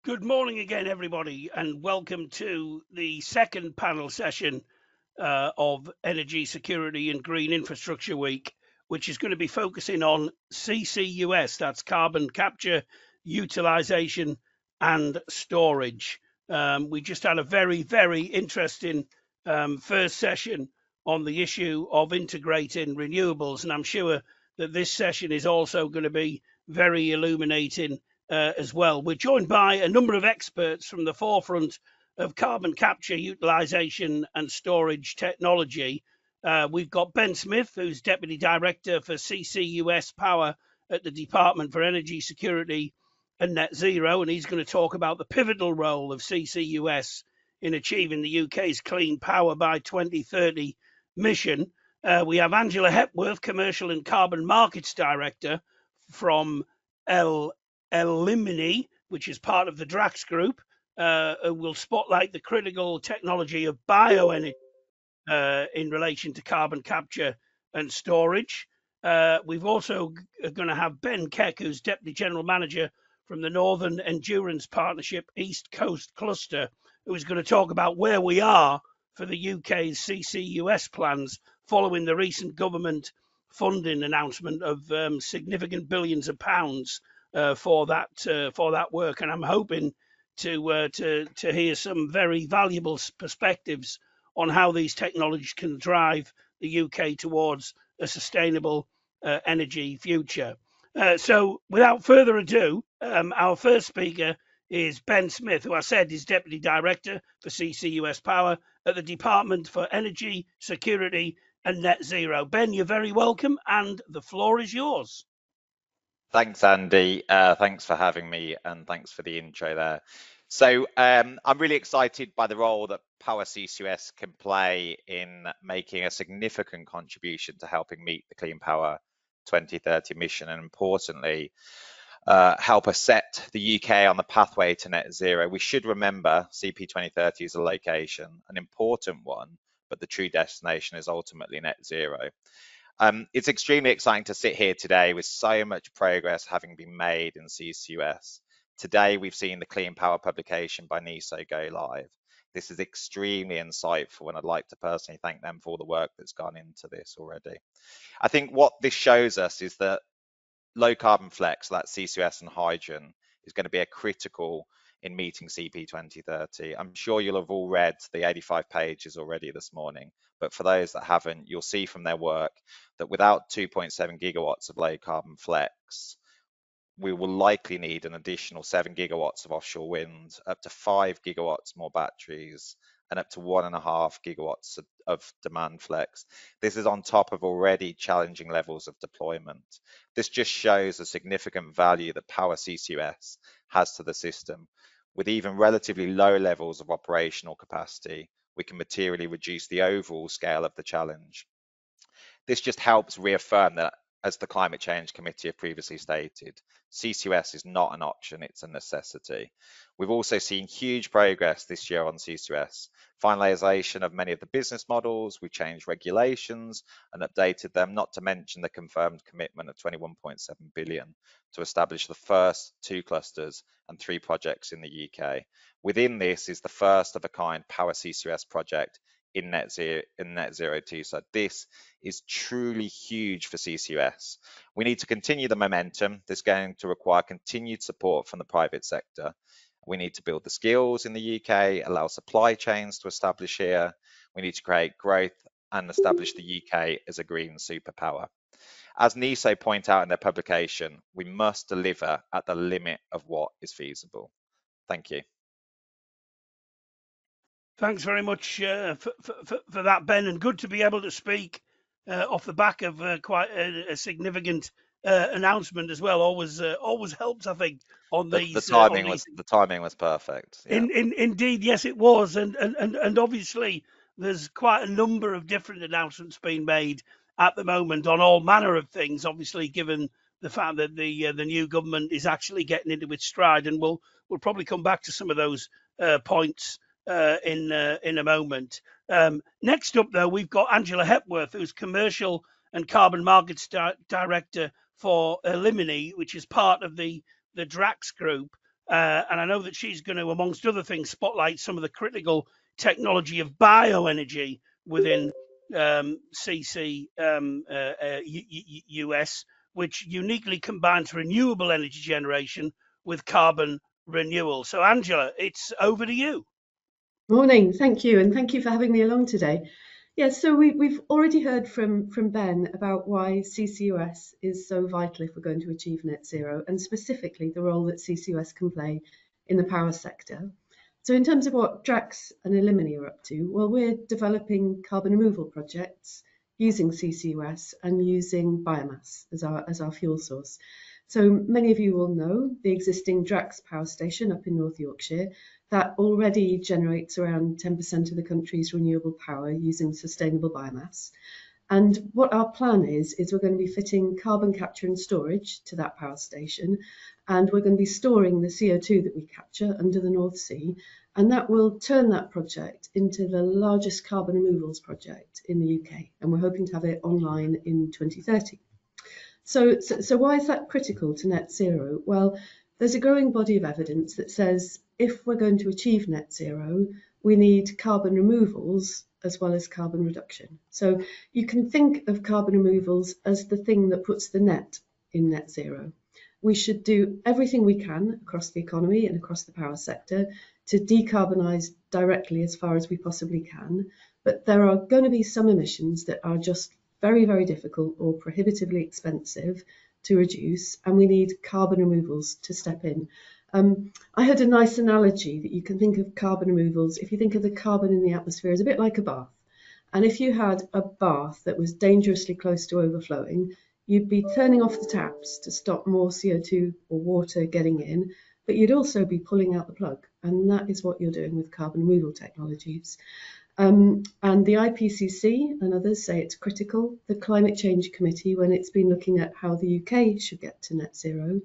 Good morning again, everybody, and welcome to the second panel session of Energy Security and Green Infrastructure Week, which is going to be focusing on CCUS, that's carbon capture, utilisation and storage. We just had a very, very interesting first session on the issue of integrating renewables, and I'm sure that this session is also going to be very illuminating as well. We're joined by a number of experts from the forefront of carbon capture, utilisation and storage technology. We've got Ben Smith, who's Deputy Director for CCUS Power at the Department for Energy Security and Net Zero, and he's going to talk about the pivotal role of CCUS in achieving the UK's clean power by 2030 mission. We have Angela Hepworth, Commercial and Carbon Markets Director from Elimini, which is part of the Drax Group, will spotlight the critical technology of bioenergy in relation to carbon capture and storage. We've also going to have Ben Keck, who's Deputy General Manager from the Northern Endurance Partnership East Coast Cluster, who is going to talk about where we are for the UK's CCUS plans following the recent government funding announcement of significant billions of pounds for that work, and I'm hoping to hear some very valuable perspectives on how these technologies can drive the UK towards a sustainable energy future. So, without further ado, our first speaker is Ben Smith, who I said is Deputy Director for CCUS Power at the Department for Energy, Security and Net Zero. Ben, you're very welcome, and the floor is yours. Thanks, Andy. Thanks for having me, and thanks for the intro there. So I'm really excited by the role that Power CCUS can play in making a significant contribution to helping meet the Clean Power 2030 mission, and importantly, help us set the UK on the pathway to net zero. We should remember CP 2030 is a location, an important one, but the true destination is ultimately net zero. It's extremely exciting to sit here today with so much progress having been made in CCUS. Today, we've seen the Clean Power publication by NESO go live. This is extremely insightful, and I'd like to personally thank them for all the work that's gone into this already. I think what this shows us is that low carbon flex, that CCUS and hydrogen, is going to be a critical in meeting CP 2030. I'm sure you'll have all read the 85 pages already this morning, but for those that haven't, you'll see from their work that without 2.7 gigawatts of low carbon flex, we will likely need an additional 7 gigawatts of offshore wind, up to 5 gigawatts more batteries, and up to 1.5 gigawatts of demand flex. This is on top of already challenging levels of deployment. This just shows the significant value that Power CCUS has to the system. With even relatively low levels of operational capacity, we can materially reduce the overall scale of the challenge. This just helps reaffirm that, as the Climate Change Committee have previously stated, CCUS is not an option, it's a necessity. We've also seen huge progress this year on CCUS, finalisation of many of the business models, we changed regulations and updated them, not to mention the confirmed commitment of 21.7 billion to establish the first 2 clusters and 3 projects in the UK. Within this is the first of a kind Power CCUS project in net zero too. So this is truly huge for CCUS. We need to continue the momentum. This is going to require continued support from the private sector. We need to build the skills in the UK, allow supply chains to establish here. We need to create growth and establish the UK as a green superpower. As NESO point out in their publication, we must deliver at the limit of what is feasible. Thank you. Thanks very much for that, Ben, and good to be able to speak off the back of quite a significant announcement as well. Always helps, I think, on these. The timing was perfect. Yeah. Indeed, yes, it was, and obviously there's quite a number of different announcements being made at the moment on all manner of things. Obviously, given the fact that the new government is actually getting into its stride, and we'll probably come back to some of those points in a moment. Next up, though, we've got Angela Hepworth, who's Commercial and Carbon Markets Director for Elimini, which is part of the Drax Group. And I know that she's going to, amongst other things, spotlight some of the critical technology of bioenergy within CCUS, which uniquely combines renewable energy generation with carbon renewal. So, Angela, it's over to you. Morning, thank you, and thank you for having me along today. Yes, so we've already heard from Ben about why CCUS is so vital if we're going to achieve net zero, and specifically the role that CCUS can play in the power sector. So in terms of what Drax and Elimini are up to, well, we're developing carbon removal projects using CCUS and using biomass as our fuel source. So many of you will know the existing Drax power station up in North Yorkshire that already generates around 10% of the country's renewable power using sustainable biomass. And what our plan is we're going to be fitting carbon capture and storage to that power station, and we're going to be storing the CO2 that we capture under the North Sea, and that will turn that project into the largest carbon removals project in the UK, and we're hoping to have it online in 2030. So why is that critical to net zero? Well, there's a growing body of evidence that says if we're going to achieve net zero, we need carbon removals as well as carbon reduction. So you can think of carbon removals as the thing that puts the net in net zero. We should do everything we can across the economy and across the power sector to decarbonise directly as far as we possibly can. But there are going to be some emissions that are just very, very difficult or prohibitively expensive to reduce, and we need carbon removals to step in. I heard a nice analogy that you can think of carbon removals. If you think of the carbon in the atmosphere as a bit like a bath, and if you had a bath that was dangerously close to overflowing, you'd be turning off the taps to stop more CO2 or water getting in, but you'd also be pulling out the plug, and that is what you're doing with carbon removal technologies. And the IPCC and others say it's critical. The Climate Change Committee, when it's been looking at how the UK should get to net zero,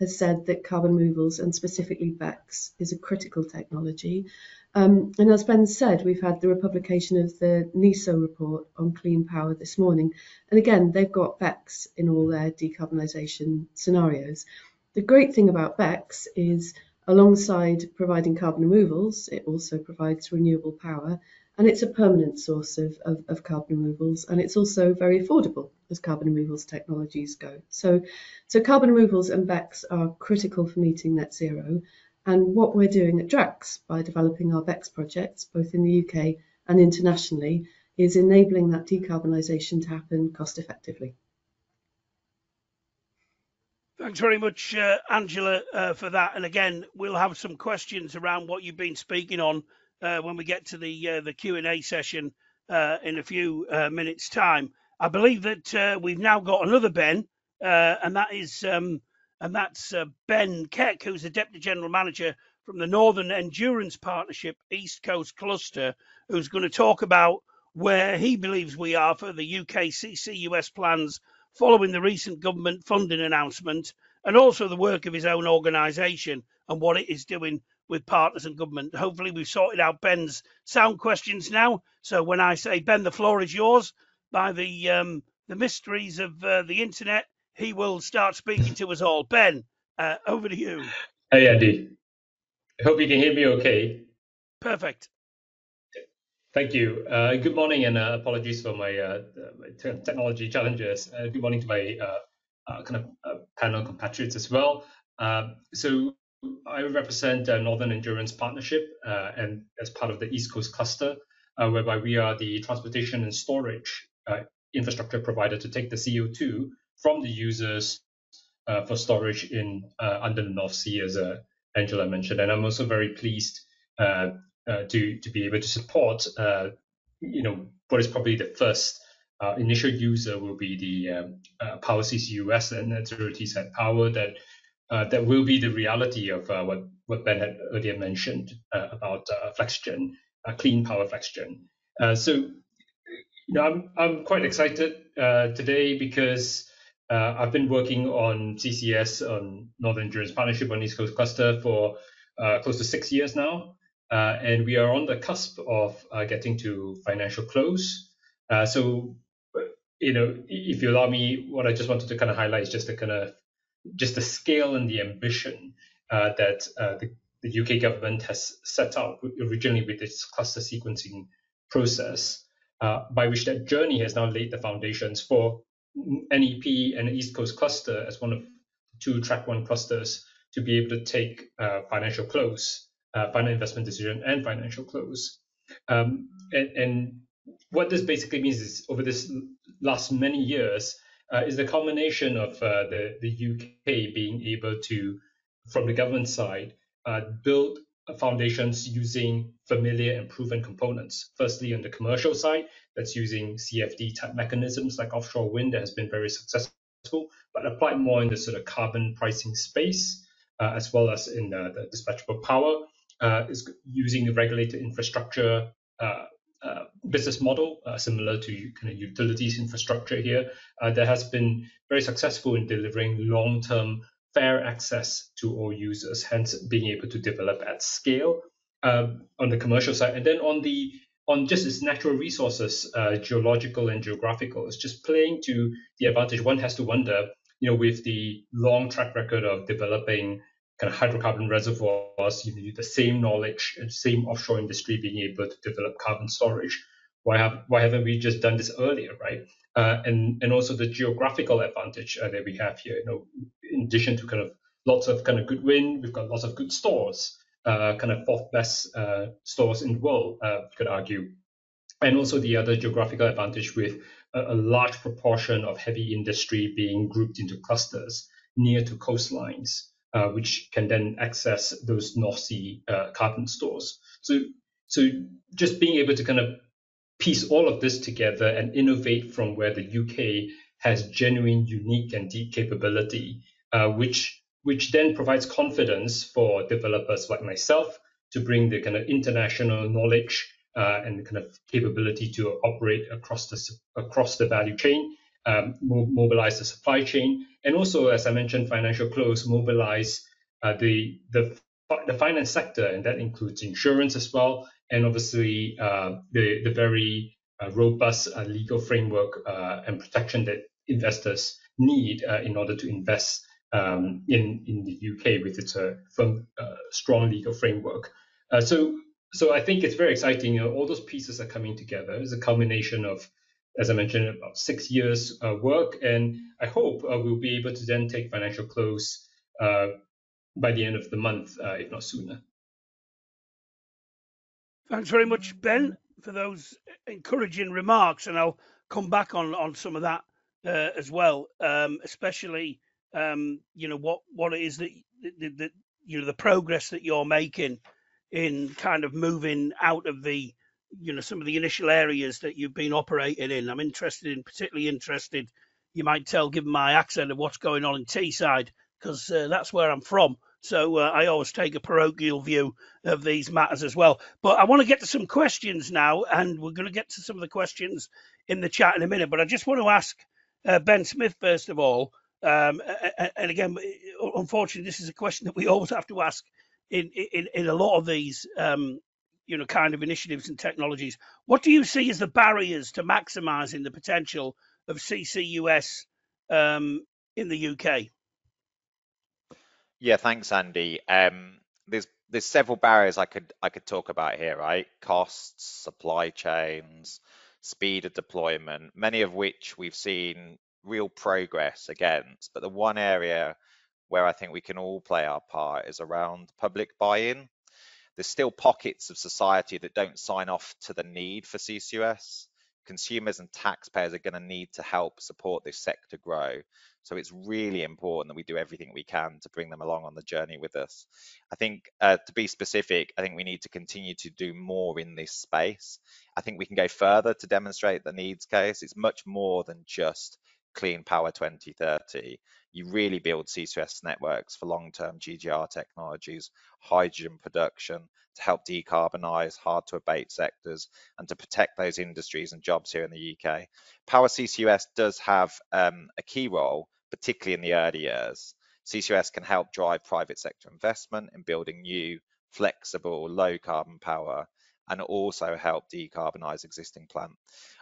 has said that carbon removals, and specifically BECCS, is a critical technology. And as Ben said, we've had the republication of the NESO report on clean power this morning. And again, they've got BECCS in all their decarbonisation scenarios. The great thing about BECCS is, alongside providing carbon removals, it also provides renewable power. And it's a permanent source of carbon removals, and it's also very affordable as carbon removals technologies go. So carbon removals and BECCS are critical for meeting net zero. And what we're doing at Drax by developing our BECCS projects, both in the UK and internationally, is enabling that decarbonisation to happen cost effectively. Thanks very much, Angela, for that. And again, we'll have some questions around what you've been speaking on when we get to the Q&A session in a few minutes' time. I believe that we've now got another Ben, and that's Ben Keck, who's the Deputy General Manager from the Northern Endurance Partnership East Coast Cluster, who's going to talk about where he believes we are for the UK CCUS plans following the recent government funding announcement, and also the work of his own organisation and what it is doing with partners and government. Hopefully we've sorted out Ben's sound questions now. So when I say, Ben, the floor is yours, by the mysteries of the internet, he will start speaking to us all. Ben, over to you. Hey, Andy. I hope you can hear me okay. Perfect. Thank you. Good morning, and apologies for my technology challenges. Good morning to my panel compatriots as well. So I represent Northern Endurance Partnership, and as part of the East Coast Cluster, whereby we are the transportation and storage infrastructure provider to take the CO2 from the users for storage in under the North Sea, as Angela mentioned. And I'm also very pleased to be able to support, what is probably the first initial user will be the Power CCUS and Net Zero Teesside Power that will be the reality of what Ben had earlier mentioned about FlexGen, clean power FlexGen. I'm quite excited today because I've been working on CCS, on Northern Endurance Partnership on East Coast Cluster for close to 6 years now. And we are on the cusp of getting to financial close. If you allow me, what I just wanted to kind of highlight is just the scale and the ambition that the UK government has set out originally with its cluster sequencing process, by which that journey has now laid the foundations for NEP and the East Coast cluster as one of two track one clusters to be able to take financial close, final investment decision and financial close. And what this basically means is over this last many years is the culmination of the UK being able to, from the government side, build foundations using familiar and proven components. Firstly, on the commercial side, that's using CFD type mechanisms like offshore wind that has been very successful, but applied more in the sort of carbon pricing space, as well as in the dispatchable power, is using the regulated infrastructure business model, similar to kind of utilities infrastructure here, that has been very successful in delivering long-term fair access to all users, hence being able to develop at scale on the commercial side. And then on just its natural resources, geological and geographical, it's just playing to the advantage. One has to wonder, with the long track record of developing kind of hydrocarbon reservoirs, the same knowledge and same offshore industry being able to develop carbon storage. Why haven't we just done this earlier, right? And also the geographical advantage that we have here. In addition to kind of lots of kind of good wind, we've got lots of good stores, kind of fourth best stores in the world, you could argue. And also the other geographical advantage with a large proportion of heavy industry being grouped into clusters near to coastlines, which can then access those North Sea carbon stores. So just being able to kind of piece all of this together and innovate from where the UK has genuine, unique, and deep capability, which then provides confidence for developers like myself to bring the kind of international knowledge and kind of capability to operate across the value chain, mobilize the supply chain, and also, as I mentioned, financial close, mobilize the finance sector, and that includes insurance as well, and obviously the very robust legal framework and protection that investors need in order to invest in the UK with its strong legal framework. So I think it's very exciting. All those pieces are coming together. It's a culmination of, as I mentioned, about 6 years work, and I hope we'll be able to then take financial close by the end of the month, if not sooner. Thanks very much, Ben, for those encouraging remarks, and I'll come back on some of that as well, especially what it is that the progress that you're making in kind of moving out of the some of the initial areas that you've been operating in. I'm particularly interested, you might tell, given my accent, of what's going on in Teesside, because that's where I'm from. So I always take a parochial view of these matters as well. But I want to get to some questions now, and we're going to get to some of the questions in the chat in a minute. But I just want to ask Ben Smith, first of all, and again, unfortunately, this is a question that we always have to ask in a lot of these kind of initiatives and technologies. What do you see as the barriers to maximising the potential of CCUS in the UK? Yeah, thanks, Andy. There's several barriers I could talk about here, right? Costs, supply chains, speed of deployment, many of which we've seen real progress against. But the one area where I think we can all play our part is around public buy-in. There's still pockets of society that don't sign off to the need for CCUS. Consumers and taxpayers are going to need to help support this sector grow. So it's really important that we do everything we can to bring them along on the journey with us. I think to be specific, I think we need to continue to do more in this space. I think we can go further to demonstrate the needs case. It's much more than just Clean Power 2030. You really build CCUS networks for long-term GGR technologies, hydrogen production, to help decarbonise hard to abate sectors and to protect those industries and jobs here in the UK. Power CCUS does have a key role, particularly in the early years. CCUS can help drive private sector investment in building new, flexible, low carbon power, and also help decarbonise existing plant.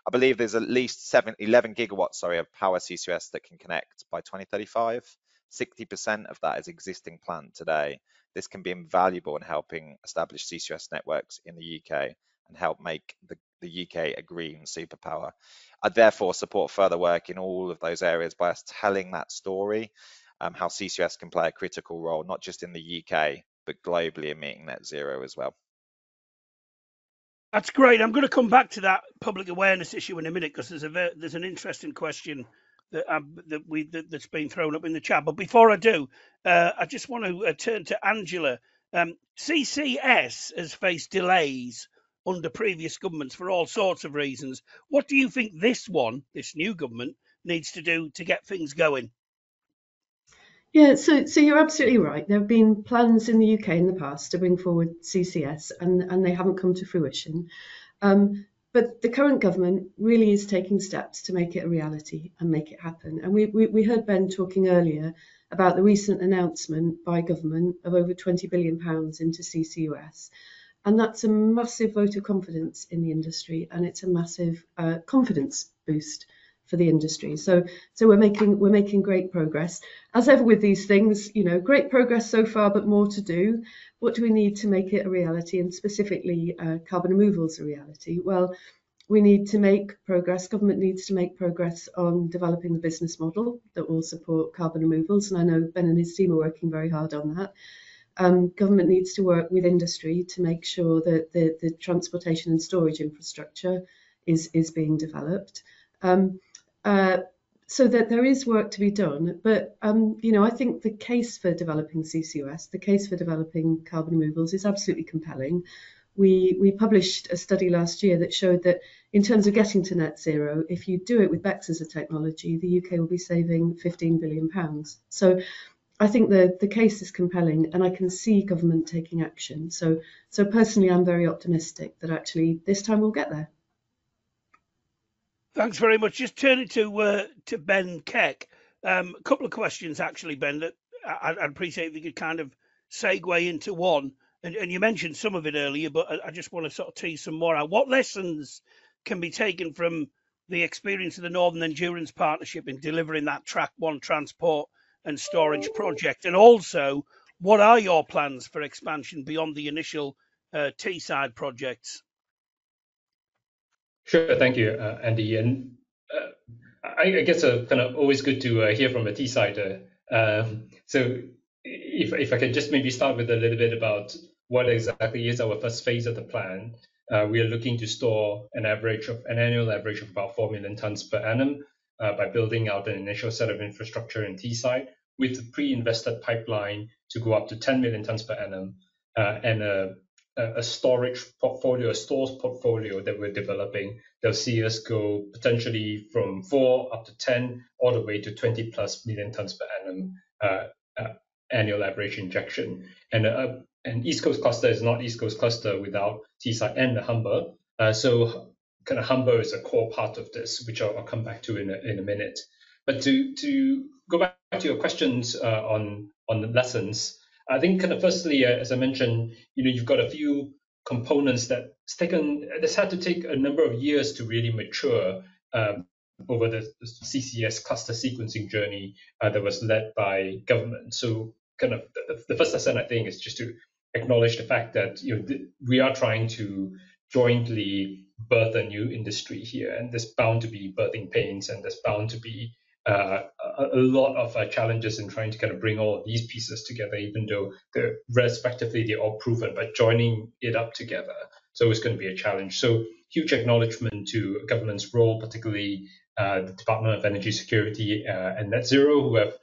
I believe there's at least 11 gigawatts of power CCUS that can connect by 2035. 60% of that is existing plant today. This can be invaluable in helping establish CCUS networks in the UK and help make the UK a green superpower. I therefore support further work in all of those areas by us telling that story, how CCUS can play a critical role, not just in the UK, but globally in meeting net zero as well. That's great. I'm going to come back to that public awareness issue in a minute, because there's an interesting question that's been thrown up in the chat. But before I do, I just want to turn to Angela. CCS has faced delays under previous governments for all sorts of reasons. What do you think this new government, needs to do to get things going? Yeah, so you're absolutely right. There have been plans in the UK in the past to bring forward CCS, and they haven't come to fruition. But the current government really is taking steps to make it a reality and make it happen. And we heard Ben talking earlier about the recent announcement by government of over £20 billion into CCUS. And that's a massive vote of confidence in the industry, and it's a massive confidence boost for the industry. So we're making great progress. As ever with these things, great progress so far, but more to do. What do we need to make it a reality, and specifically carbon removals a reality? Well, we need to make progress. Government needs to make progress on developing the business model that will support carbon removals, and I know Ben and his team are working very hard on that. Government needs to work with industry to make sure that the transportation and storage infrastructure is being developed. So that there is work to be done. But, I think the case for developing CCUS, the case for developing carbon removals is absolutely compelling. We published a study last year that showed that in terms of getting to net zero, if you do it with BECCS as a technology, the UK will be saving £15 billion. So I think the case is compelling, and I can see government taking action. So personally, I'm very optimistic that actually this time we'll get there. Thanks very much. Just turning to Ben Keck. A couple of questions, actually, Ben, that I'd appreciate if you could kind of segue into one. And you mentioned some of it earlier, but I just want to sort of tease some more out. What lessons can be taken from the experience of the Northern Endurance Partnership in delivering that Track 1 transport and storage project? And also, what are your plans for expansion beyond the initial Teesside projects? Sure, thank you, Andy. And I guess kind of always good to hear from a Teessider. So if I can just maybe start with a little bit about what exactly is our first phase of the plan. We are looking to store an annual average of about 4 million tons per annum by building out an initial set of infrastructure in Teesside with a pre-invested pipeline to go up to 10 million tons per annum and a storage portfolio, a stores portfolio that we're developing. They'll see us go potentially from 4 up to 10, all the way to 20 plus million tons per annum annual average injection. And East Coast Cluster is not East Coast Cluster without Teesside and the Humber. So kind of Humber is a core part of this, which I'll come back to in a minute. But to go back to your questions on the lessons, I think kind of firstly, as I mentioned, you've got a few components that's had to take a number of years to really mature over the CCS cluster sequencing journey that was led by government. So kind of the first lesson, I think, is just to acknowledge the fact that we are trying to jointly birth a new industry here, and there's bound to be birthing pains, and there's bound to be a lot of challenges in trying to kind of bring all of these pieces together, even though respectively they're all proven, but joining it up together. So it's going to be a challenge. So huge acknowledgement to government's role, particularly the Department of Energy Security and Net Zero, who have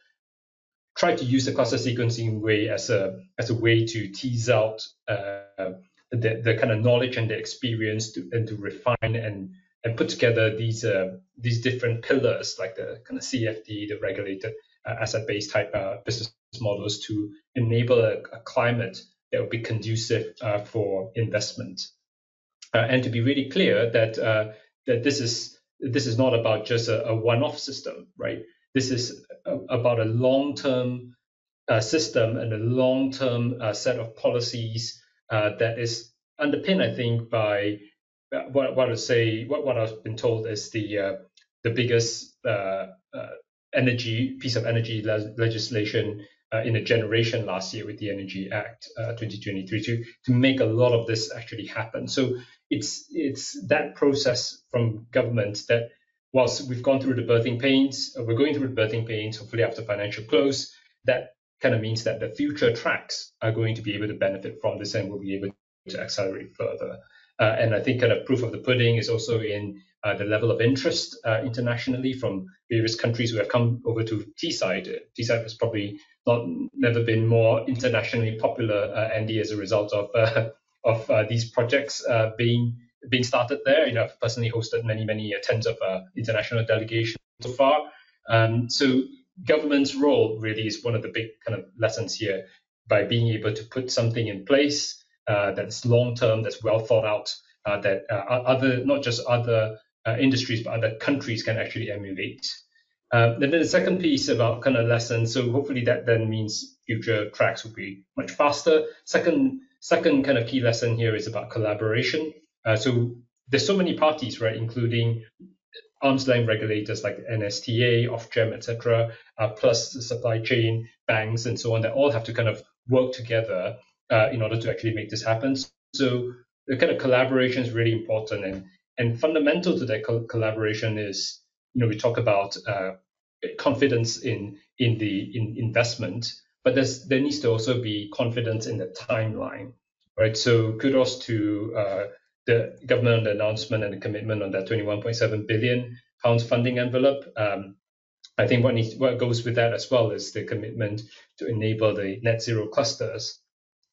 tried to use the cluster sequencing way as a way to tease out the kind of knowledge and the experience and to refine and put together these different pillars, like the kind of CFD, the regulated asset-based type business models, to enable a climate that will be conducive for investment. And to be really clear that this is not about just a one-off system, right? This is about a long-term system and a long-term set of policies that is underpinned, I think, by what I've been told is the biggest piece of energy legislation in a generation last year with the Energy Act 2023 to make a lot of this actually happen. So it's that process from government that, whilst we've gone through the birthing pains, we're going through the birthing pains, hopefully after financial close, that kind of means that the future tracks are going to be able to benefit from this and will be able to accelerate further. And I think kind of proof of the pudding is also in the level of interest internationally from various countries who have come over to Teesside. Teesside has probably never been more internationally popular, Andy, as a result of these projects being started there. I've personally hosted many tens of international delegations so far. So government's role really is one of the big kind of lessons here, by being able to put something in place that's long-term, that's well thought out, that not just other industries, but other countries can actually emulate. Then the second piece about kind of lessons, so hopefully that then means future tracks will be much faster. Second kind of key lesson here is about collaboration. So there's so many parties, right, including arm's length regulators like NSTA, Ofgem, etc., plus the supply chain, banks, and so on, that all have to kind of work together in order to actually make this happen. So the kind of collaboration is really important, and fundamental to that collaboration is, we talk about confidence in investment, but there needs to also be confidence in the timeline, right? So kudos to the government announcement and the commitment on that 21.7 billion pounds funding envelope. I think what goes with that as well is the commitment to enable the net zero clusters,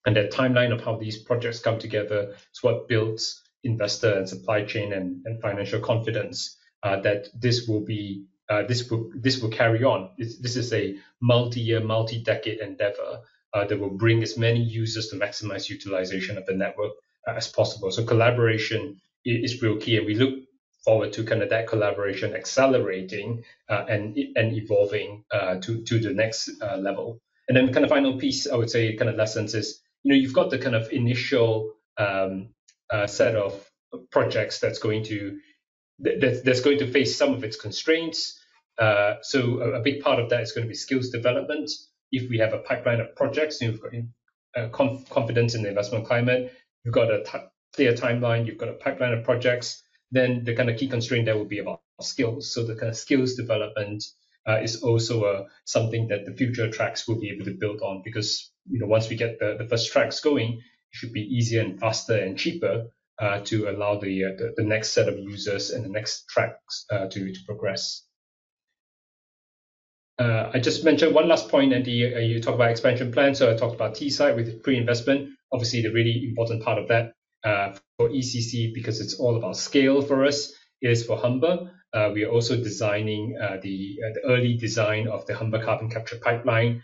and that timeline of how these projects come together is what builds investor and supply chain and financial confidence that this will be this will carry on. This is a multi-year, multi-decade endeavor that will bring as many users to maximize utilization of the network as possible. So collaboration is real key, and we look forward to kind of that collaboration accelerating and evolving to the next level. And then kind of final piece, I would say, kind of lessons is, you've got the kind of initial set of projects that's going to face some of its constraints. So a big part of that is going to be skills development. If we have a pipeline of projects, you've got confidence in the investment climate, you've got a clear timeline, you've got a pipeline of projects, then the kind of key constraint there will be about skills. So the kind of skills development is also something that the future tracks will be able to build on, because once we get the first tracks going, it should be easier and faster and cheaper to allow the next set of users and the next tracks to progress. I just mentioned one last point, Andy. You talk about expansion plans. So I talked about Teesside with pre-investment. Obviously, the really important part of that for ECC, because it's all about scale for us, is for Humber. We are also designing the early design of the Humber carbon capture pipeline,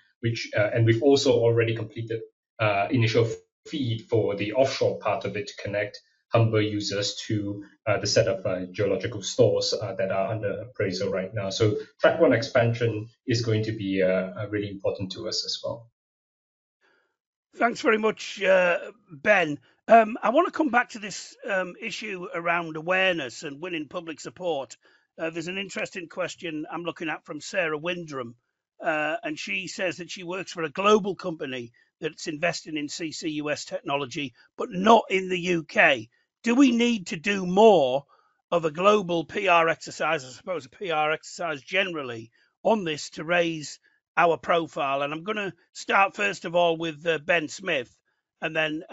and we've also already completed initial feed for the offshore part of it to connect Humber users to the set of geological stores that are under appraisal right now. So track 1 expansion is going to be really important to us as well. Thanks very much, Ben. I want to come back to this issue around awareness and winning public support. There's an interesting question I'm looking at from Sarah Windram, and she says that she works for a global company that's investing in CCUS technology, but not in the UK. Do we need to do more of a global PR exercise, I suppose a PR exercise generally, on this to raise our profile? And I'm going to start first of all with Ben Smith, and then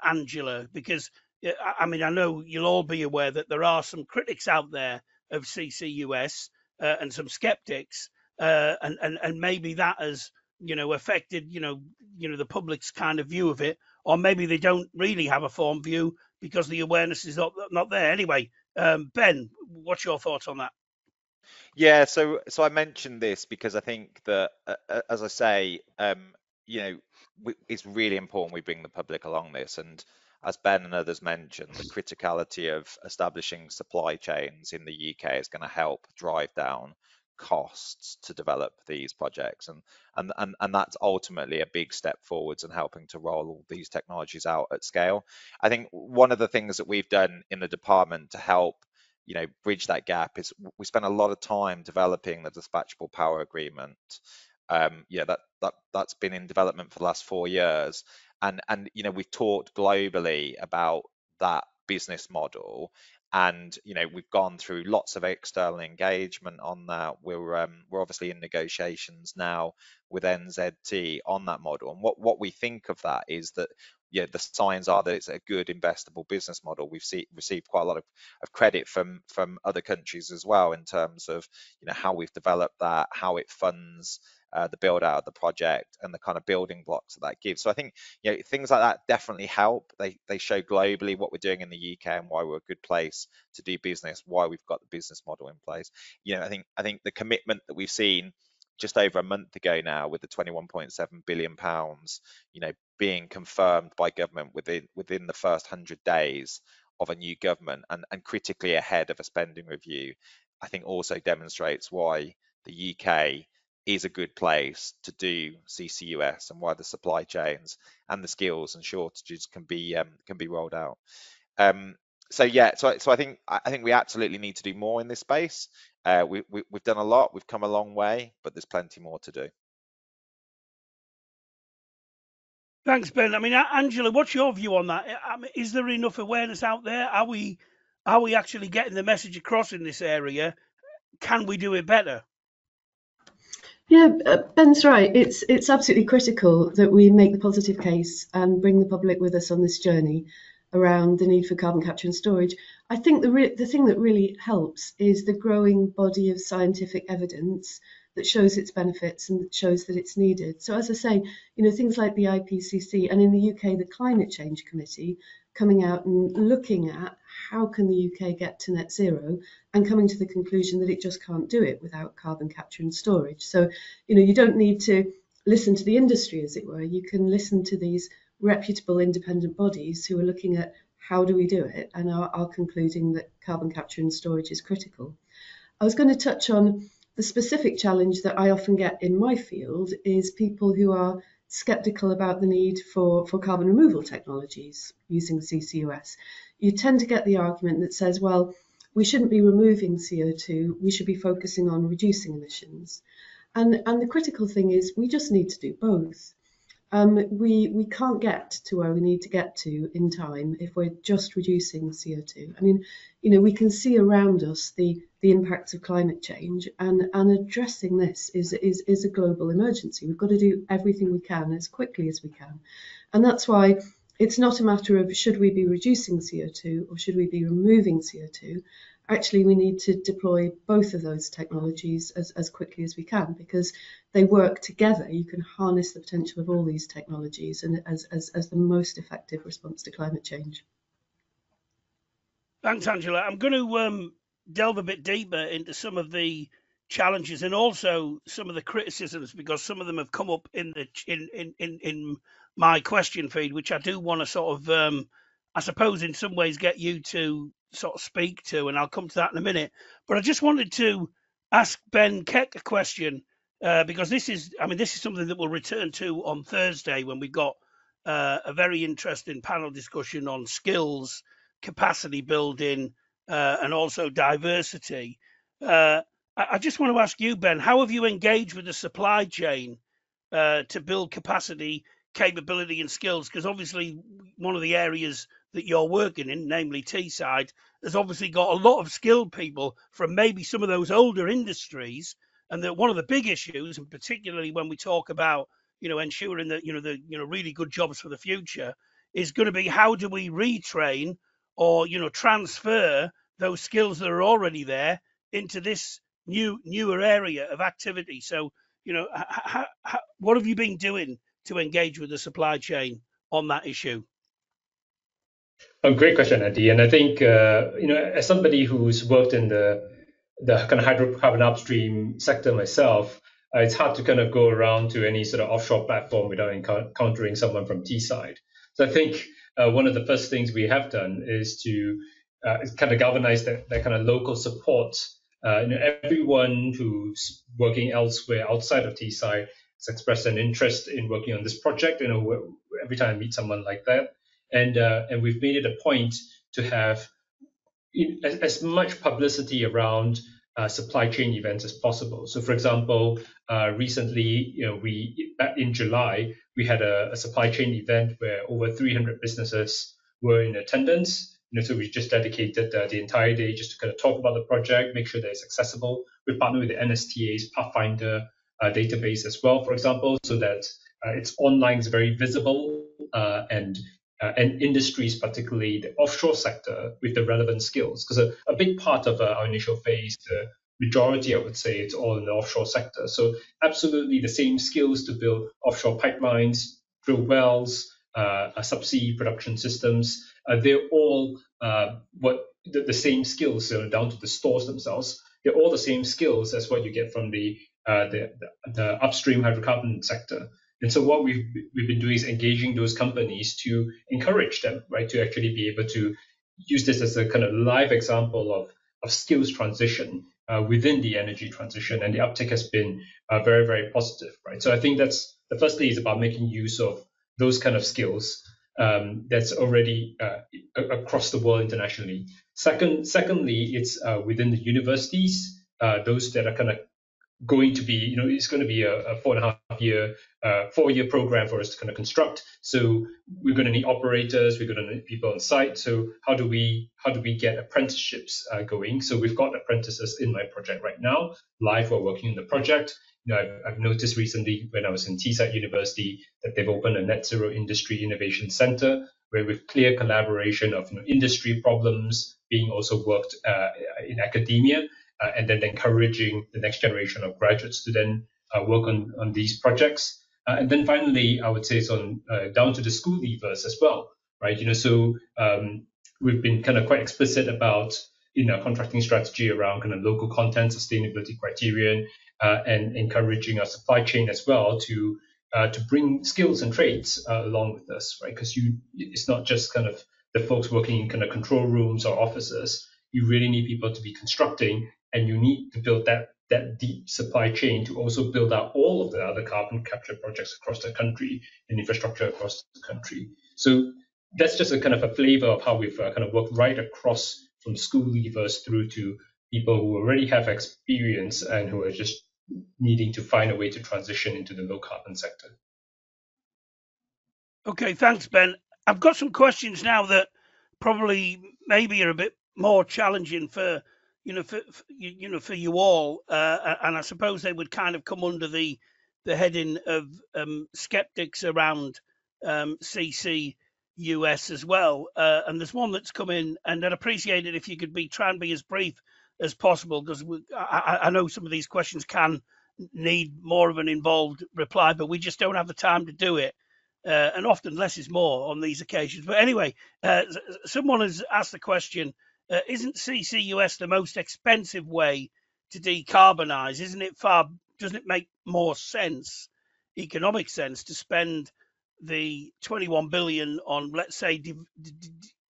Angela, because I mean, I know you'll all be aware that there are some critics out there of CCUS and some skeptics, and maybe that has affected the public's kind of view of it, or maybe they don't really have a formed view because the awareness is not there. Anyway, Ben, what's your thoughts on that? Yeah, so I mentioned this because I think that, as I say, it's really important we bring the public along this. And as Ben and others mentioned, the criticality of establishing supply chains in the UK is going to help drive down costs to develop these projects, and that's ultimately a big step forwards in helping to roll all these technologies out at scale. I think one of the things that we've done in the department to help bridge that gap is we spent a lot of time developing the dispatchable power agreement. That's been in development for the last 4 years, and we've talked globally about that business model, and we've gone through lots of external engagement on that. We're obviously in negotiations now with NZT on that model, and what we think of that is that the signs are that it's a good investable business model. We've received quite a lot of credit from other countries as well in terms of how we've developed that, how it funds the build out of the project, and the kind of building blocks that gives. So I think things like that definitely help. They show globally what we're doing in the UK and why we're a good place to do business, why we've got the business model in place. I think the commitment that we've seen just over a month ago now, with the 21.7 billion pounds, being confirmed by government within the first 100 days of a new government, and critically ahead of a spending review, I think also demonstrates why the UK is a good place to do CCUS, and why the supply chains and the skills and shortages can be rolled out. So I think we absolutely need to do more in this space. We've done a lot, we've come a long way, but there's plenty more to do. Thanks, Ben. I mean, Angela, what's your view on that? Is there enough awareness out there? Are we actually getting the message across in this area? Can we do it better? Yeah, Ben's right. It's absolutely critical that we make the positive case and bring the public with us on this journey around the need for carbon capture and storage. I think the thing that really helps is the growing body of scientific evidence that shows its benefits and that shows that it's needed. So as I say, things like the IPCC, and in the UK, the Climate Change Committee, coming out and looking at how can the UK get to net zero, and coming to the conclusion that it just can't do it without carbon capture and storage. So, you don't need to listen to the industry, as it were. You can listen to these reputable independent bodies who are looking at how do we do it, and are concluding that carbon capture and storage is critical. I was going to touch on the specific challenge that I often get in my field is people who are sceptical about the need for carbon removal technologies using CCUS. You tend to get the argument that says, well, we shouldn't be removing CO2, we should be focusing on reducing emissions. And the critical thing is we just need to do both. We can't get to where we need to get to in time if we're just reducing CO2. I mean, we can see around us the impacts of climate change, and addressing this is a global emergency. We've got to do everything we can as quickly as we can. And that's why it's not a matter of should we be reducing CO2 or should we be removing CO2. Actually, we need to deploy both of those technologies as quickly as we can, because they work together. You can harness the potential of all these technologies and as the most effective response to climate change. Thanks, Angela. I'm going to delve a bit deeper into some of the challenges and also some of the criticisms, because some of them have come up in my question feed, which I do want to sort of, I suppose, in some ways get you to sort of speak to, and I'll come to that in a minute. But I just wanted to ask Ben Keck a question, because this is something that we'll return to on Thursday when we've got a very interesting panel discussion on skills, capacity building, and also diversity. I just want to ask you, Ben, how have you engaged with the supply chain to build capacity, capability, and skills? Because obviously one of the areas that you're working in, namely Teesside, has obviously got a lot of skilled people from maybe some of those older industries, and that one of the big issues, and particularly when we talk about ensuring that really good jobs for the future, is going to be how do we retrain or transfer those skills that are already there into this newer area of activity. So what have you been doing to engage with the supply chain on that issue? Great question, Andy. And I think as somebody who's worked in the kind of hydrocarbon upstream sector myself, it's hard to kind of go around to any sort of offshore platform without encountering someone from Teesside. So I think one of the first things we have done is to kind of galvanize that kind of local support. Everyone who's working elsewhere outside of Teesside has expressed an interest in working on this project. Every time I meet someone like that, and we've made it a point to have as much publicity around supply chain events as possible. So, for example, recently, back in July, we had a supply chain event where over 300 businesses were in attendance. So we just dedicated the entire day just to kind of talk about the project, make sure that it's accessible. We partnered with the NSTA's Pathfinder database as well, for example, so that it's online, it's very visible, and industries, particularly the offshore sector, with the relevant skills. Because a big part of our initial phase, the majority, I would say, it's all in the offshore sector. So absolutely the same skills to build offshore pipelines, drill wells, subsea production systems. They're all the same skills, down to the stores themselves. They're all the same skills as what you get from the upstream hydrocarbon sector. And so what we've been doing is engaging those companies to encourage them, right, to actually be able to use this as a kind of live example of skills transition within the energy transition. And the uptake has been very, very positive, right? So I think that's the first thing is about making use of those kind of skills that's already across the world internationally. Secondly, it's within the universities, those that are kind of going to be, it's going to be a 4.5 year program for us to kind of construct. So we're going to need operators, we're going to need people on site. So how do we get apprenticeships going? So we've got apprentices in my project right now, live or working on the project. I've noticed recently when I was in Teesside University that they've opened a Net Zero Industry Innovation Center, where with clear collaboration of industry problems being also worked in academia, and then encouraging the next generation of graduates to then work on these projects. And then finally, I would say it's on down to the school leavers as well, right? So we've been kind of quite explicit about contracting strategy around kind of local content, sustainability criterion, and encouraging our supply chain as well to bring skills and trades along with us, right? Because it's not just kind of the folks working in kind of control rooms or offices. You really need people to be constructing, and you need to build that deep supply chain to also build out all of the other carbon capture projects across the country and infrastructure across the country. So that's just a kind of a flavor of how we've kind of worked right across from school leavers through to people who already have experience and who are just needing to find a way to transition into the low carbon sector. Okay, thanks, Ben. I've got some questions now that probably maybe are a bit more challenging for for you all, and I suppose they would kind of come under the heading of skeptics around CCUS as well. And there's one that's come in, and I'd appreciate it if you could try and be as brief as possible, because I know some of these questions can need more of an involved reply, but we just don't have the time to do it. And often less is more on these occasions. But anyway, someone has asked the question, isn't CCUS the most expensive way to decarbonise? Doesn't it make more sense, economic sense, to spend the 21 billion on, let's say,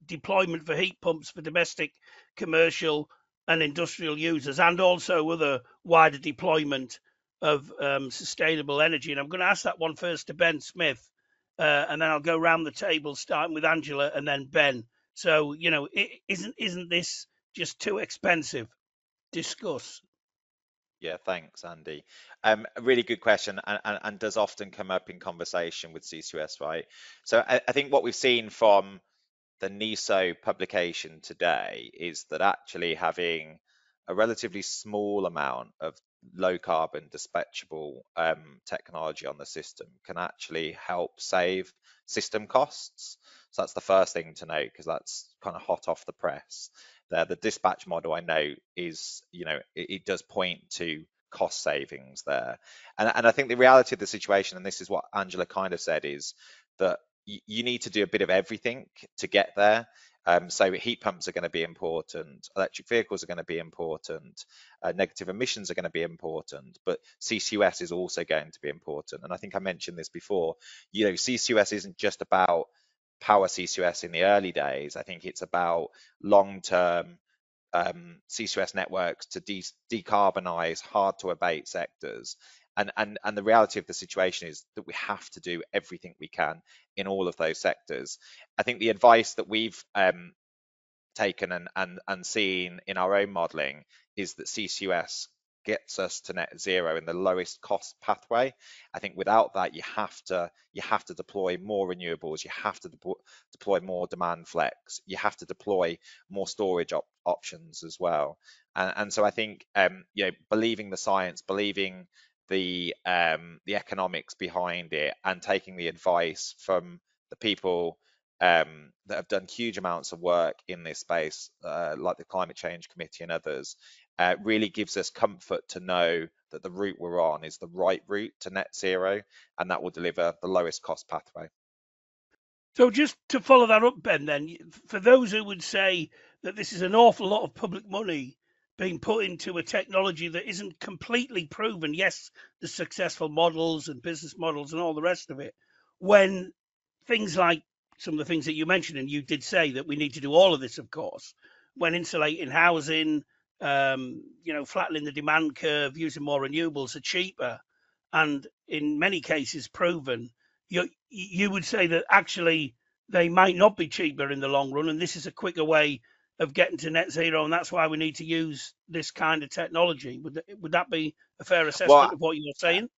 deployment for heat pumps for domestic, commercial and industrial users, and also other wider deployment of sustainable energy? And I'm going to ask that one first to Ben Smith. And then I'll go round the table, starting with Angela and then Ben. So, isn't this just too expensive? Discuss. Yeah, thanks, Andy. A really good question, and does often come up in conversation with CCUS, right? So I think what we've seen from the NESO publication today is that actually having a relatively small amount of low carbon dispatchable technology on the system can actually help save system costs. So that's the first thing to note, because that's kind of hot off the press. The dispatch model, I know, is, it does point to cost savings there. And I think the reality of the situation, and this is what Angela kind of said, is that you need to do a bit of everything to get there. So heat pumps are going to be important, electric vehicles are going to be important, negative emissions are going to be important, but CCUS is also going to be important. And I think I mentioned this before, CCUS isn't just about power CCUS in the early days. I think it's about long-term CCUS networks to decarbonize hard to abate sectors. And the reality of the situation is that we have to do everything we can in all of those sectors. I think the advice that we've taken and seen in our own modelling is that CCUS gets us to net zero in the lowest cost pathway. I think without that, you have to deploy more renewables, you have to deploy more demand flex, you have to deploy more storage options as well. And so I think believing the science, believing the economics behind it, and taking the advice from the people that have done huge amounts of work in this space, like the Climate Change Committee and others, really gives us comfort to know that the route we're on is the right route to net zero, and that will deliver the lowest cost pathway. So just to follow that up, Ben, then, for those who would say that this is an awful lot of public money being put into a technology that isn't completely proven, yes, the successful models and business models and all the rest of it, when things like some of the things that you mentioned, and you did say that we need to do all of this, of course, when insulating housing, flattening the demand curve, using more renewables are cheaper, and in many cases proven, you would say that actually they might not be cheaper in the long run, and this is a quicker way of getting to net zero, and that's why we need to use this kind of technology. Would that be a fair assessment of what you're saying?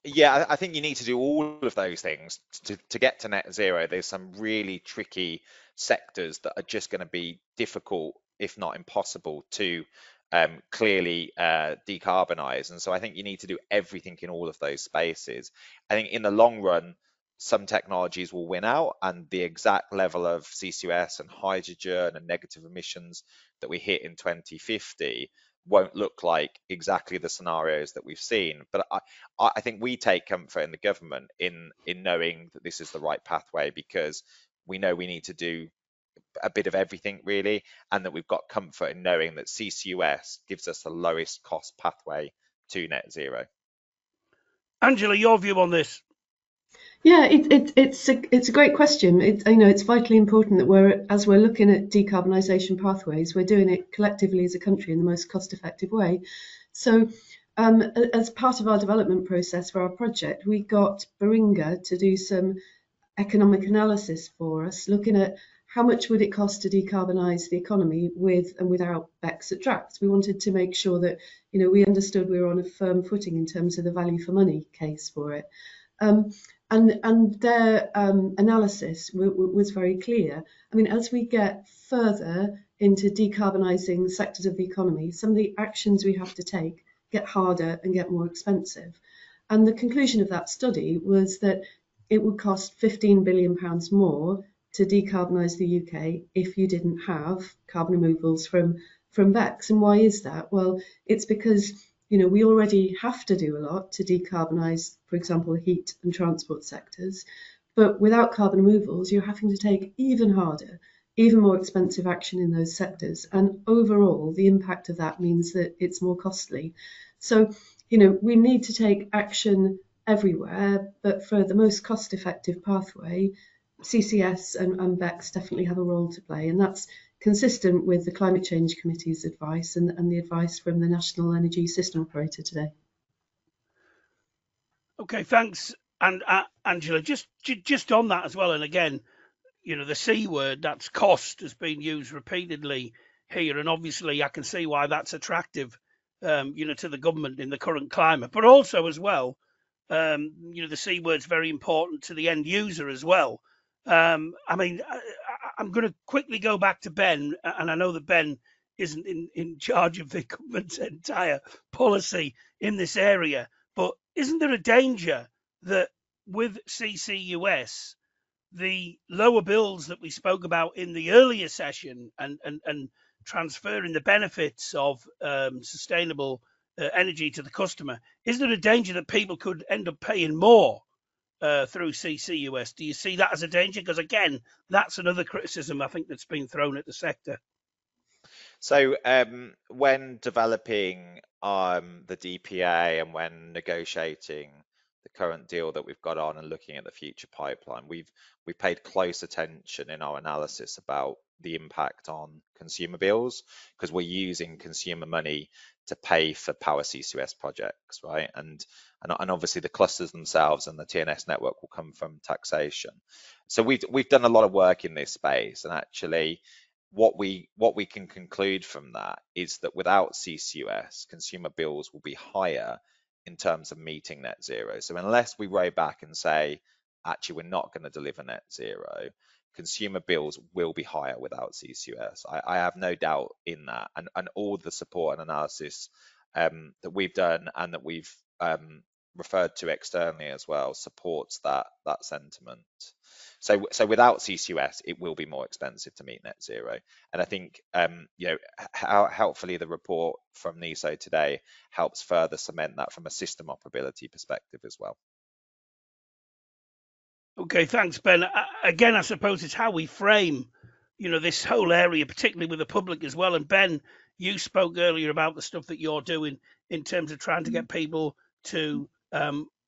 Yeah, I think you need to do all of those things to get to net zero. There's some really tricky sectors that are just going to be difficult, if not impossible, to clearly decarbonize. And so I think you need to do everything in all of those spaces. I think in the long run, some technologies will win out, and the exact level of CCUS and hydrogen and negative emissions that we hit in 2050 won't look like exactly the scenarios that we've seen. But I think we take comfort in the government in knowing that this is the right pathway, because we know we need to do a bit of everything really, and that we've got comfort in knowing that CCUS gives us the lowest cost pathway to net zero. Angela, your view on this? Yeah, it's a great question. It's vitally important that as we're looking at decarbonisation pathways, we're doing it collectively as a country in the most cost-effective way. So, as part of our development process for our project, we got Baringa to do some economic analysis for us, looking at how much would it cost to decarbonise the economy with and without BECCS at Drax. We wanted to make sure that we understood we were on a firm footing in terms of the value for money case for it. And their analysis was very clear. I mean, as we get further into decarbonising sectors of the economy, some of the actions we have to take get harder and get more expensive. And the conclusion of that study was that it would cost £15 billion more to decarbonise the UK if you didn't have carbon removals from BECCS. And why is that? Well, it's because we already have to do a lot to decarbonise, for example, heat and transport sectors. But without carbon removals, you're having to take even harder, even more expensive action in those sectors. And overall, the impact of that means that it's more costly. So, we need to take action everywhere, but for the most cost-effective pathway, CCS and BECCS definitely have a role to play. And that's consistent with the Climate Change Committee's advice and the advice from the National Energy System Operator today. Okay, thanks. And Angela, just on that as well, and again, the C word, that's cost, has been used repeatedly here, and obviously I can see why that's attractive, to the government in the current climate, but also as well, the C word's very important to the end user as well. I'm going to quickly go back to Ben, and I know that Ben isn't in charge of the government's entire policy in this area, but isn't there a danger that with CCUS, the lower bills that we spoke about in the earlier session and transferring the benefits of sustainable energy to the customer, is there a danger that people could end up paying more through CCUS? Do you see that as a danger? Because again, that's another criticism I think that's been thrown at the sector. So when developing the DPA and when negotiating the current deal that we've got on and looking at the future pipeline, we've paid close attention in our analysis about the impact on consumer bills, because we're using consumer money to pay for power CCUS projects, right? And obviously the clusters themselves and the TNS network will come from taxation. So we've done a lot of work in this space, and actually what we can conclude from that is that without CCUS, consumer bills will be higher in terms of meeting net zero. So unless we row back and say, actually, we're not going to deliver net zero, consumer bills will be higher without CCUS. I have no doubt in that, and all the support and analysis that we've done and that we've referred to externally as well supports that sentiment. So without CCUS, it will be more expensive to meet net zero. And I think how helpfully the report from NESO today helps further cement that from a system operability perspective as well. Okay, thanks, Ben. Again, I suppose it's how we frame, this whole area, particularly with the public as well. And Ben, you spoke earlier about the stuff that you're doing in terms of trying to get people to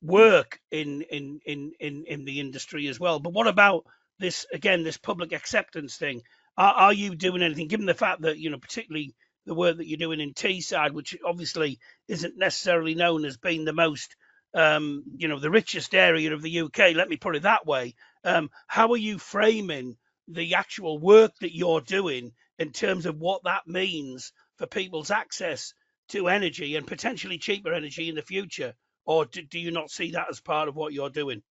work in the industry as well. But what about this, again, this public acceptance thing? Are you doing anything, given the fact that, particularly the work that you're doing in Teesside, which obviously isn't necessarily known as being the most the richest area of the UK, let me put it that way. How are you framing the actual work that you're doing in terms of what that means for people's access to energy and potentially cheaper energy in the future? Or do you not see that as part of what you're doing?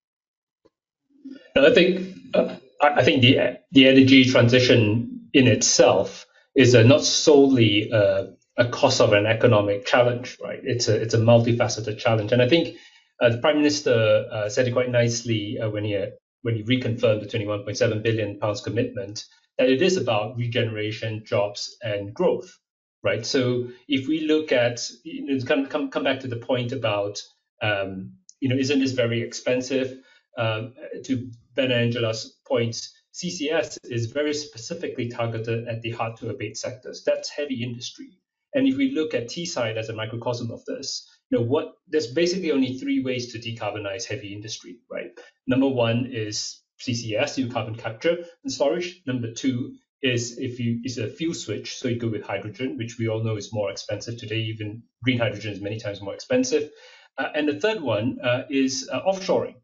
I think the energy transition in itself is not solely a cost of an economic challenge, right? It's a multifaceted challenge, and I think the Prime Minister said it quite nicely when he reconfirmed the £21.7 billion commitment, that it is about regeneration, jobs, and growth, right? So if we look at, come back to the point about, isn't this very expensive? To Ben and Angela's points, CCS is very specifically targeted at the hard to abate sectors. That's heavy industry. And if we look at Teesside as a microcosm of this, there's basically only three ways to decarbonize heavy industry, right? Number one is CCS, carbon capture and storage. Number two is a fuel switch, so you go with hydrogen, which we all know is more expensive today. Even green hydrogen is many times more expensive. And the third one is offshoring,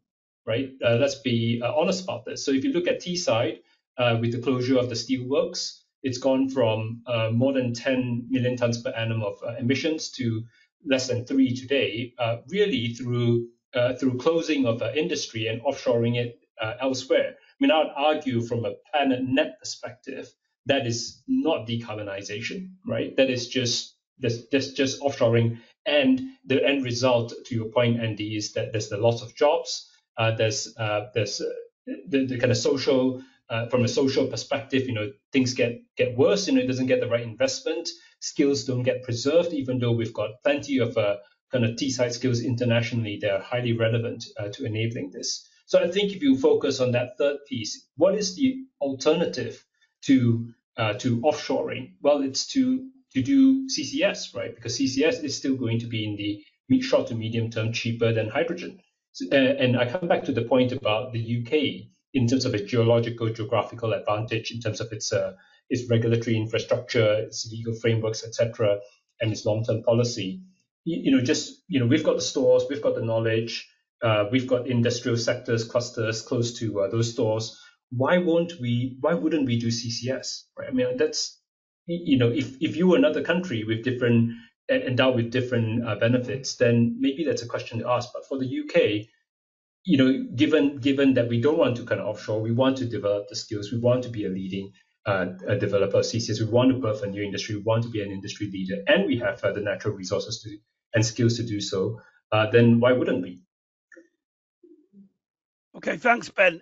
right? Let's be honest about this. So if you look at Teesside, with the closure of the steelworks, it's gone from more than 10 million tons per annum of emissions to less than 3 today, really through closing of industry and offshoring it elsewhere. I mean, I would argue from a planet net perspective, that is not decarbonization, right? That is just offshoring. And the end result, to your point, Andy, is that there's the loss of jobs. There's the kind of social, from a social perspective, things get worse. It doesn't get the right investment. Skills don't get preserved, even though we've got plenty of kind of Teesside skills internationally. They are highly relevant to enabling this. So I think if you focus on that third piece, what is the alternative to offshoring? Well, it's to do CCS, right? Because CCS is still going to be in the short to medium term cheaper than hydrogen. And I come back to the point about the UK in terms of its geographical advantage, in terms of its regulatory infrastructure, its legal frameworks, etc., and its long-term policy. We've got the stores, we've got the knowledge, we've got industrial sectors, clusters close to those stores. Why wouldn't we do CCS? Right? I mean, that's if you were another country with different endowed with different benefits, then maybe that's a question to ask. But for the UK, given that we don't want to kind of offshore, we want to develop the skills, we want to be a leading developer of CCS, we want to birth a new industry, we want to be an industry leader, and we have the natural resources and skills to do so, then why wouldn't we? Okay, thanks, Ben.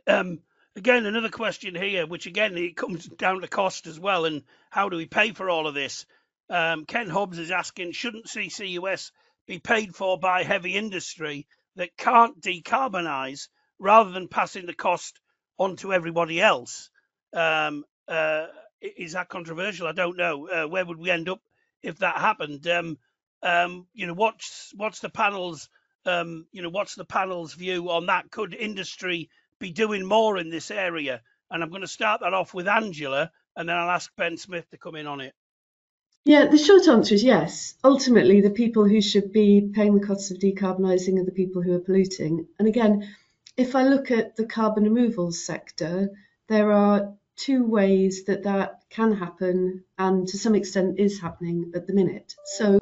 Again, another question here, which again, it comes down to cost as well, and how do we pay for all of this? Ken Hobbs is asking, shouldn't CCUS be paid for by heavy industry that can't decarbonise rather than passing the cost on to everybody else? Is that controversial? I don't know. Where would we end up if that happened? What's the panel's what's the panel's view on that? Could industry be doing more in this area? And I'm going to start that off with Angela, and then I'll ask Ben Smith to come in on it. Yeah, the short answer is yes. Ultimately, the people who should be paying the costs of decarbonising are the people who are polluting. And again, if I look at the carbon removals sector, there are two ways that that can happen, and to some extent is happening at the minute. So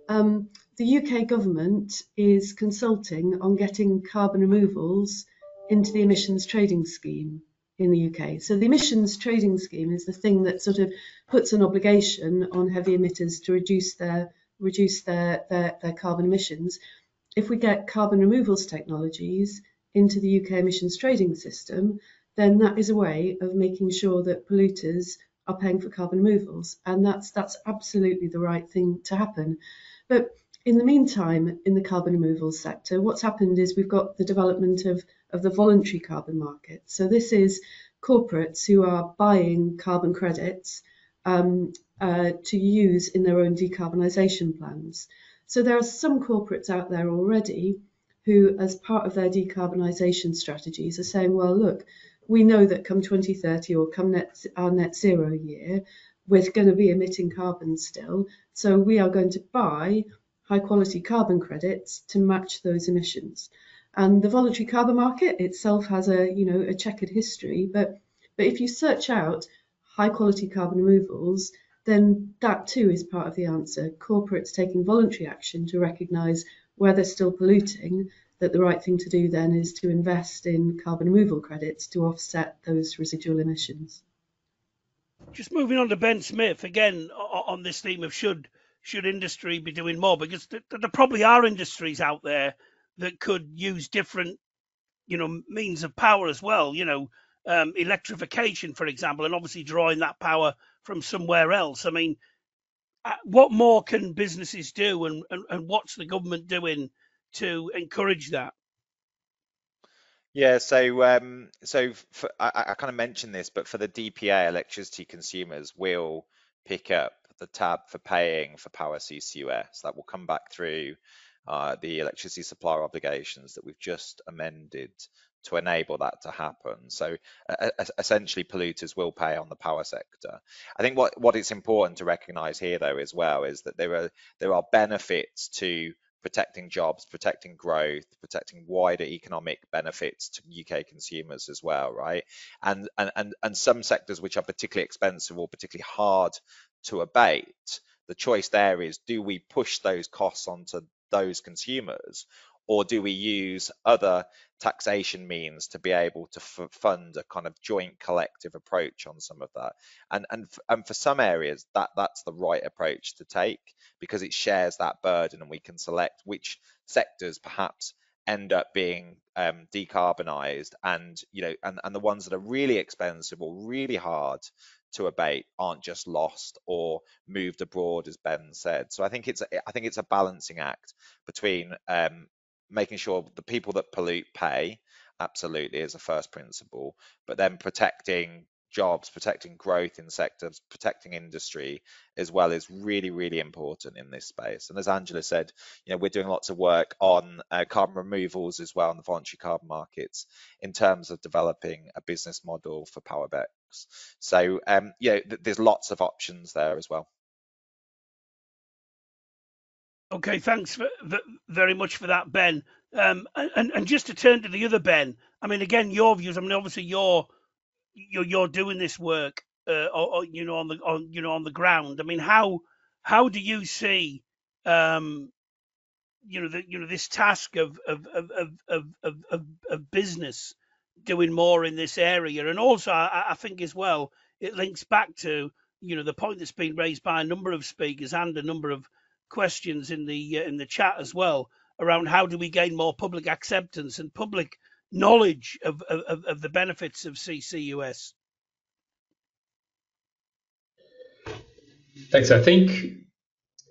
the UK government is consulting on getting carbon removals into the emissions trading scheme in the UK. So the emissions trading scheme is the thing that sort of puts an obligation on heavy emitters to reduce their carbon emissions. If we get carbon removals technologies into the UK emissions trading system, then that is a way of making sure that polluters are paying for carbon removals, and that's absolutely the right thing to happen. But in the meantime, in the carbon removals sector, what's happened is we've got the development of the voluntary carbon market. So this is corporates who are buying carbon credits to use in their own decarbonisation plans. So there are some corporates out there already who, as part of their decarbonisation strategies, are saying, well, look, we know that come 2030 or come our net zero year, we're going to be emitting carbon still. So we are going to buy high quality carbon credits to match those emissions. And the voluntary carbon market itself has a checkered history, but if you search out high quality carbon removals, then that too is part of the answer. Corporates taking voluntary action to recognise where they're still polluting, that the right thing to do then is to invest in carbon removal credits to offset those residual emissions. Just moving on to Ben Smith again on this theme of should industry be doing more, because there probably are industries out there that could use different means of power as well, electrification, for example, and obviously drawing that power from somewhere else. I mean, what more can businesses do, and what's the government doing to encourage that? Yeah, so I kind of mentioned this, but for the DPA, electricity consumers will pick up the tab for paying for power CCUS. That will come back through the electricity supplier obligations that we've just amended to enable that to happen. So essentially, polluters will pay on the power sector. I think what it's important to recognise here, though, as well, is that there are benefits to protecting jobs, protecting growth, protecting wider economic benefits to UK consumers as well, right? And some sectors which are particularly expensive or particularly hard to abate, the choice there is, do we push those costs onto those consumers, or do we use other taxation means to be able to fund a kind of joint collective approach on some of that? And for some areas, that's the right approach to take, because it shares that burden, and we can select which sectors perhaps end up being decarbonised, and the ones that are really expensive or really hard to abate aren't just lost or moved abroad, as Ben said. So I think it's a balancing act between making sure the people that pollute pay, absolutely, as a first principle, but then protecting jobs, protecting growth in sectors, protecting industry as well is really, really important in this space. And as Angela said, we're doing lots of work on carbon removals as well in the voluntary carbon markets in terms of developing a business model for power BECCS. So there's lots of options there as well. Okay, thanks very much for that, Ben. And just to turn to the other Ben, I mean, again, your views. I mean, obviously you're doing this work, on the ground. I mean, how do you see, this task of business doing more in this area? And also, I think as well, it links back to the point that's been raised by a number of speakers and a number of questions in the chat as well, around how do we gain more public acceptance and public knowledge of the benefits of CCUS. Thanks. I think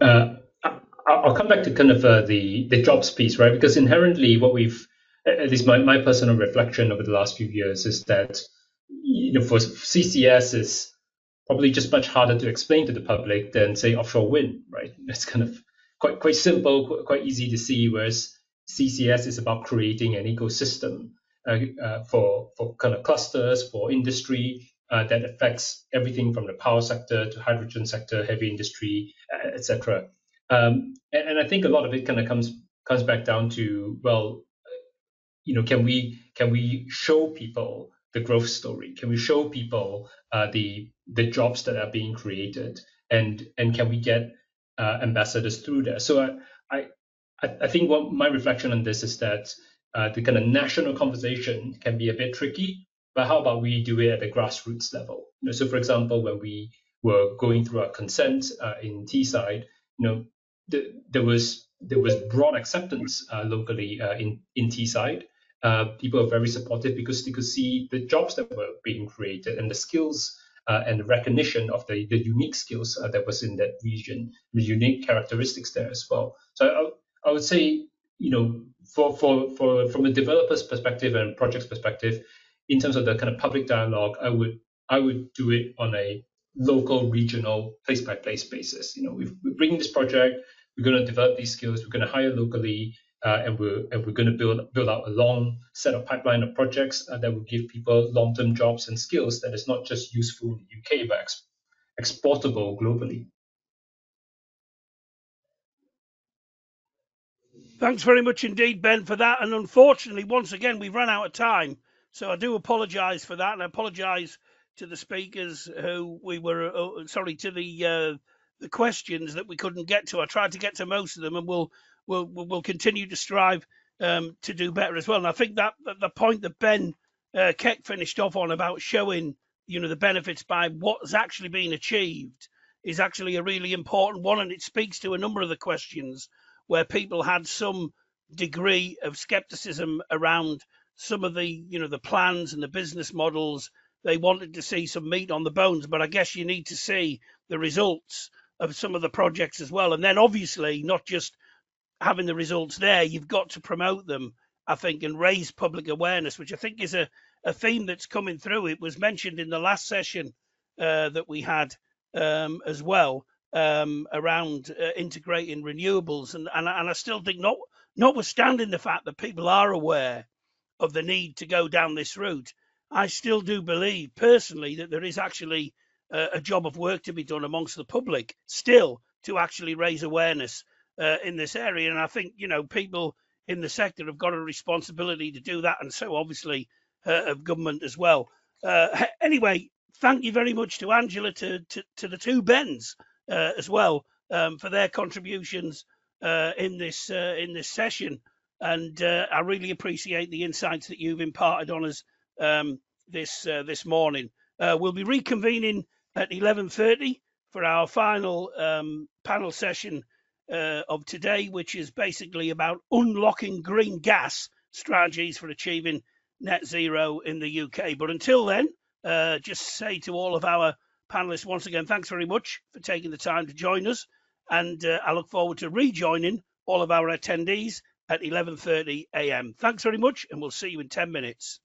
I'll come back to kind of the jobs piece, right? Because inherently, what we've, at least my personal reflection over the last few years, is that for CCS is probably just much harder to explain to the public than, say, offshore wind, right? It's kind of quite simple, quite easy to see, whereas CCS is about creating an ecosystem for kind of clusters, for industry that affects everything from the power sector to hydrogen sector, heavy industry, etc. And I think a lot of it kind of comes back down to, well, can we show people the growth story? Can we show people the jobs that are being created, and can we get ambassadors through there? So I think what my reflection on this is that the kind of national conversation can be a bit tricky, but how about we do it at the grassroots level? So, for example, when we were going through our consent in Teesside, there was broad acceptance locally in Teesside. People are very supportive because they could see the jobs that were being created and the skills and the recognition of the unique skills that was in that region, the unique characteristics there as well. So I would say, for from a developer's perspective and project's perspective, in terms of the kind of public dialogue, I would do it on a local, regional, place by place basis. We're bringing this project, we're going to develop these skills, we're going to hire locally, and we're going to build out a long set of pipeline of projects that will give people long-term jobs and skills that is not just useful in the UK but exportable globally. Thanks very much indeed, Ben, for that. And unfortunately, once again, we've run out of time. So I do apologise for that, and I apologise to the speakers who we were to the questions that we couldn't get to. I tried to get to most of them, and we'll continue to strive to do better as well. And I think that the point that Ben Keck finished off on about showing the benefits by what's actually been achieved is actually a really important one, and it speaks to a number of the questions where people had some degree of skepticism around some of the the plans and the business models. They wanted to see some meat on the bones, but I guess you need to see the results of some of the projects as well. And then obviously not just having the results there, you've got to promote them, I think, and raise public awareness, which I think is a theme that's coming through. It was mentioned in the last session that we had as well, around integrating renewables, and I still think, notwithstanding the fact that people are aware of the need to go down this route, I still do believe personally that there is actually a job of work to be done amongst the public still to actually raise awareness in this area. And I think people in the sector have got a responsibility to do that, and so obviously of government as well. Anyway, thank you very much to Angela, to the two Bens as well, for their contributions in this session, and I really appreciate the insights that you've imparted on us this morning. We'll be reconvening at 11:30 for our final panel session of today, which is basically about unlocking green gas strategies for achieving net zero in the UK. But until then, just say to all of our panelists once again, thanks very much for taking the time to join us, and I look forward to rejoining all of our attendees at 11:30 a.m. Thanks very much, and we'll see you in 10 minutes.